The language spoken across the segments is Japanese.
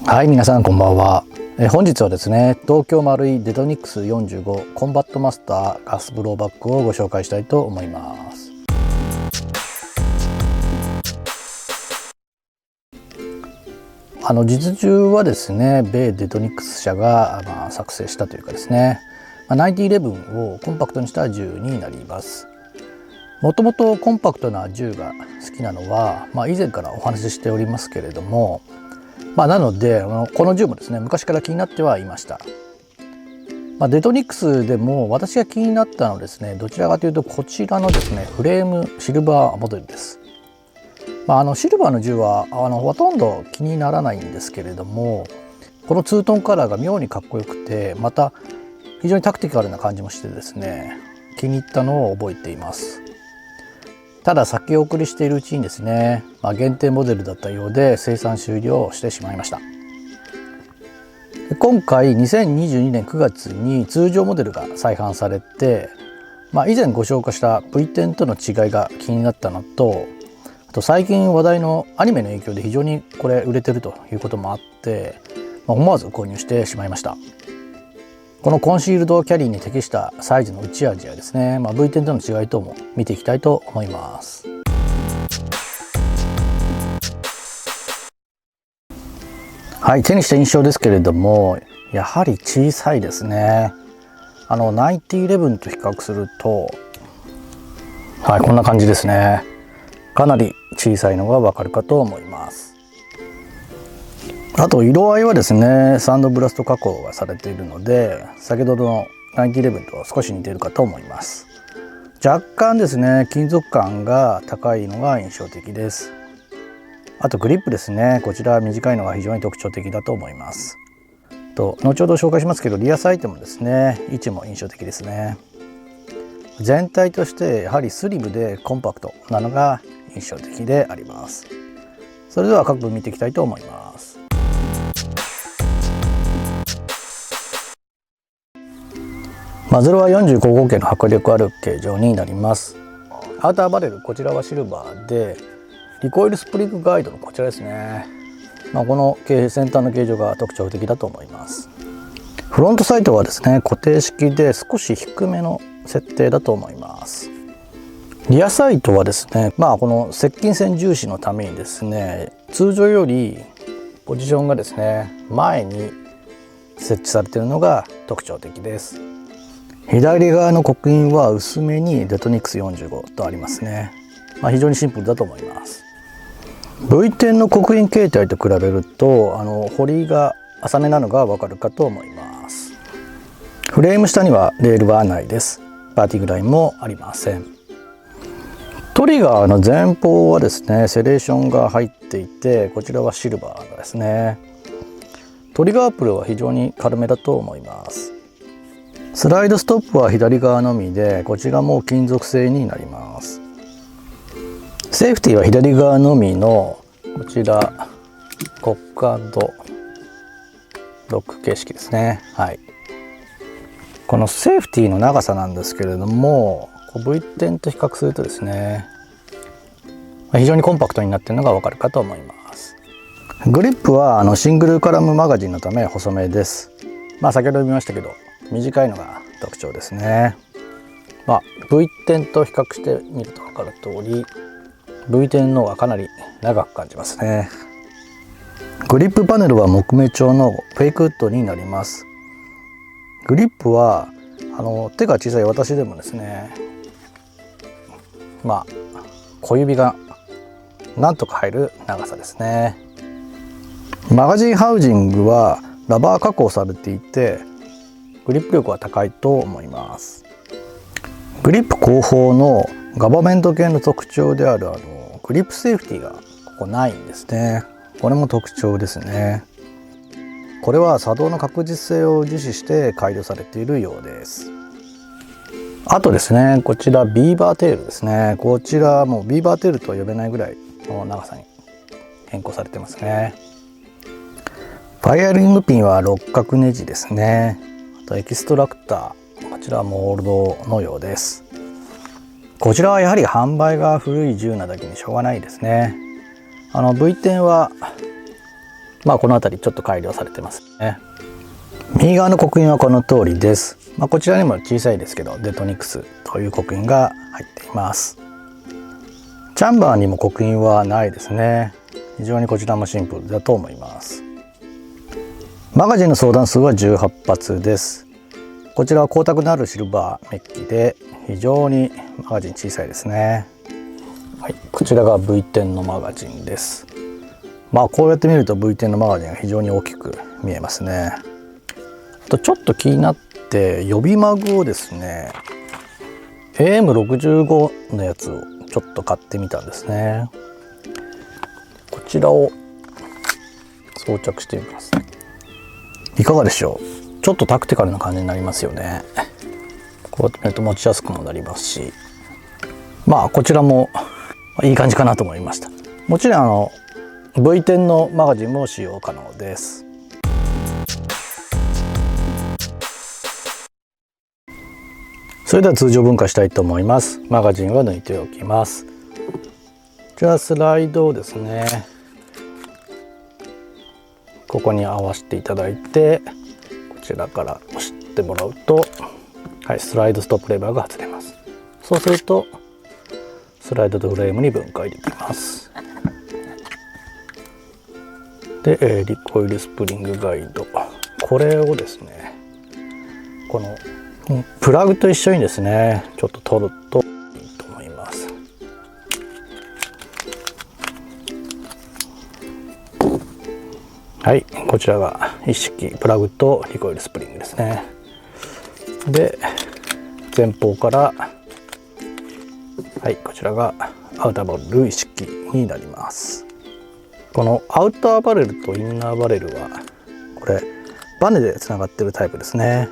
はい、皆さんこんばんは。本日はですね、東京丸いデトニックス45コンバットマスターガスブローバッグをご紹介したいと思います。実中はですね、米デトニックス社が作成したというかですね、9011をコンパクトにした銃になります。もともとコンパクトな銃が好きなのは、以前からお話ししておりますけれども、なのでこの銃もですね、昔から気になってはいました。デトニックスでも私が気になったのはですね、どちらかというとこちらのですね、フレームシルバーモデルです。シルバーの銃はほとんど気にならないんですけれども、このツートンカラーが妙にかっこよくて、また非常にタクティカルな感じもしてですね、気に入ったのを覚えています。ただ先送りしているうちにですね、限定モデルだったようで生産終了してしまいました。今回2022年9月に通常モデルが再販されて、以前ご紹介した V10 との違いが気になったのと、あと最近話題のアニメの影響で非常にこれ売れてるということもあって、思わず購入してしまいました。このコンシールドキャリーに適したサイズの打ち味やですね、V10 との違い等も見ていきたいと思います。はい、手にした印象ですけれども、やはり小さいですね。9011と比較すると、はい、こんな感じですね。かなり小さいのがわかるかと思います。あと色合いはですね、サンドブラスト加工がされているので、先ほどの9011と少し似ているかと思います。若干ですね、金属感が高いのが印象的です。あとグリップですね、こちら短いのが非常に特徴的だと思います。後ほど紹介しますけど、リアサイトもですね、位置も印象的ですね。全体としてやはりスリムでコンパクトなのが印象的であります。それでは各部見ていきたいと思います。マズロは45口径の迫力ある形状になります。アウターバレル、こちらはシルバーで、リコイルスプリングガイドのこちらですね、この先端の形状が特徴的だと思います。フロントサイトはですね、固定式で少し低めの設定だと思います。リアサイトはですね、この接近戦重視のためにですね、通常よりポジションがですね、前に設置されているのが特徴的です。左側の刻印は薄めにデトニックス45とありますね。非常にシンプルだと思います。V10 の刻印形態と比べると彫りが浅めなのがわかるかと思います。フレーム下にはレールはないです。パーティングラインもありません。トリガーの前方はですね、セレーションが入っていて、こちらはシルバーですね。トリガープルは非常に軽めだと思います。スライドストップは左側のみで、こちらも金属製になります。セーフティーは左側のみのこちらコック&ロック形式ですね。はい。このセーフティーの長さなんですけれども、V10 と比較するとですね、非常にコンパクトになっているのがわかるかと思います。グリップはシングルカラムマガジンのため細めです。先ほど見ましたけど、短いのが特徴ですね。V10 と比較してみると分かる通り、V10 の方がかなり長く感じますね。グリップパネルは木目調のフェイクウッドになります。グリップは手が小さい私でもですね、小指がなんとか入る長さですね。マガジンハウジングはラバー加工されていて、グリップ力は高いと思います。グリップ後方のガバメント系の特徴であるグリップセーフティーがここないんですね。これも特徴ですね。これは作動の確実性を重視して改良されているようです。あとですね、こちらビーバーテールですね。こちらもビーバーテールとは呼べないぐらいの長さに変更されてますね。ファイアリングピンは六角ネジですね。あとエキストラクター、こちらはモールドのようです。こちらはやはり販売が古い銃なだけにしょうがないですね。V10 はこの辺りちょっと改良されてますね。右側の刻印はこの通りです。こちらにも小さいですけどデトニクスという刻印が入っています。チャンバーにも刻印はないですね。非常にこちらもシンプルだと思います。マガジンの相談数は18発です。こちらは光沢のあるシルバーメッキで非常にマガジン小さいですね。はい、こちらが V10 のマガジンです。こうやって見ると V10 のマガジンが非常に大きく見えますね。あとちょっと気になって予備マグをですね AM65 のやつをちょっと買ってみたんですね。こちらを装着してみます。いかがでしょう。ちょっとタクティカルな感じになりますよね。こうやって見ると持ちやすくもなりますし、こちらもいい感じかなと思いました。もちろんV10 のマガジンも使用可能です。それでは通常分解したいと思います。マガジンは抜いておきます。じゃあスライドをですねここに合わせていただいて、こちらから押してもらうと、はい、スライドストップレバーが外れます。そうするとスライドとフレームに分解できます。で、リコイルスプリングガイド、これをですねこのプラグと一緒にですねちょっと取るといいと思います。はい、こちらが一式プラグとリコイルスプリングですね。で前方からはい、こちらがアウターバレル一式になります。このアウターバレルとインナーバレルはこれバネでつながっているタイプですね。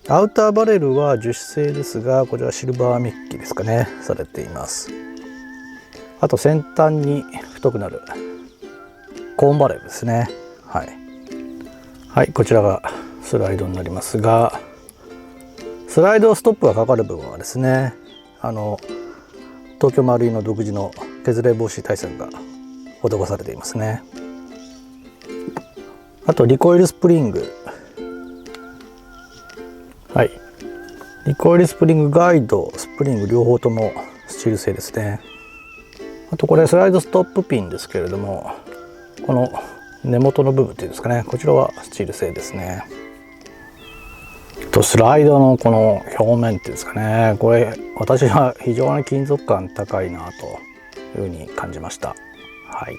アウターバレルは樹脂製ですが、これはシルバーメッキですかねされています。あと先端に太くなるコーンバレルですね。はい、はい、こちらがスライドになりますが、スライドストップがかかる部分はですね東京マルイの独自の削れ防止対策が施されていますね。あとリコイルスプリング、はい、リコイルスプリングガイド、スプリング両方ともスチール製ですね。あとこれスライドストップピンですけれども、この根元の部分っていうんですかね、こちらはスチール製ですね。とスライドのこの表面っていうんですかね、これ私は非常に金属感高いなというふうに感じました。はい、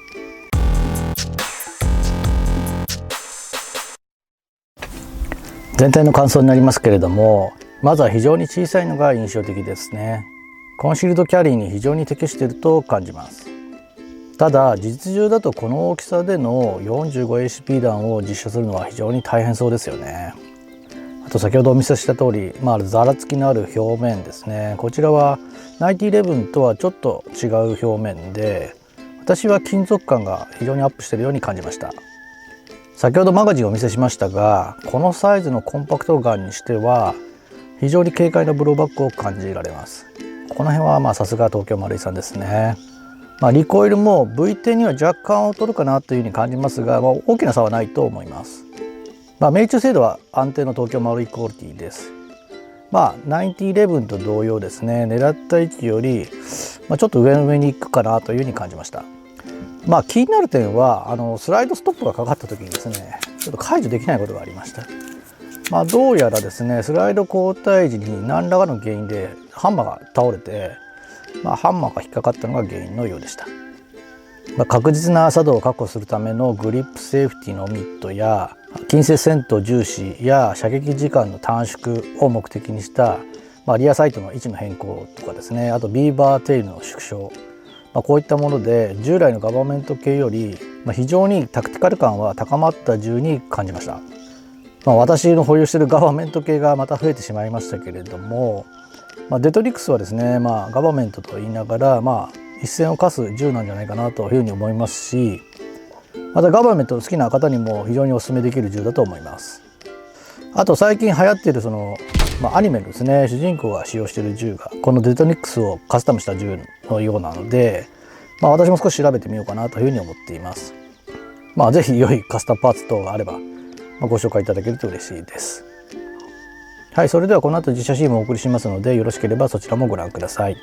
全体の感想になりますけれども、まずは非常に小さいのが印象的ですね。コンシールドキャリーに非常に適していると感じます。ただ実銃だとこの大きさでの 45ACP 弾を実射するのは非常に大変そうですよね。あと先ほどお見せした通り、ざらつきのある表面ですね。こちらは9011とはちょっと違う表面で、私は金属感が非常にアップしているように感じました。先ほどマガジンをお見せしましたが、このサイズのコンパクトガンにしては非常に軽快なブローバックを感じられます。この辺はさすが東京マルイさんですね。リコイルも V10 には若干劣るかなというふうに感じますが、大きな差はないと思います。命中精度は安定の東京マルイクオリティです。9011と同様ですね、狙った位置よりちょっと上に行くかなというふうに感じました。気になる点はスライドストップがかかった時にですねちょっと解除できないことがありました。どうやらですねスライド交代時に何らかの原因でハンマーが倒れて、ハンマーが引っかかったのが原因のようでした。確実な作動を確保するためのグリップセーフティのミットや近接戦闘重視や射撃時間の短縮を目的にした、リアサイトの位置の変更とかですね、あとビーバーテールの縮小、こういったもので従来のガバメント系より非常にタクティカル感は高まった銃に感じました。私の保有しているガバメント系がまた増えてしまいましたけれども、デトリックスはですね、ガバメントと言いながら一線を画す銃なんじゃないかなというふうに思いますし、またガバメント好きな方にも非常にお勧めできる銃だと思います。あと最近流行っているアニメのですね主人公が使用している銃がこのデトニックスをカスタムした銃のようなので、私も少し調べてみようかなというふうに思っています。ぜひ良いカスタムパーツ等があれば、ご紹介いただけると嬉しいです。はい、それではこの後実写シーンもお送りしますので、よろしければそちらもご覧ください。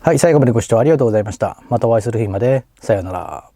はい、最後までご視聴ありがとうございました。またお会いする日まで。さようなら。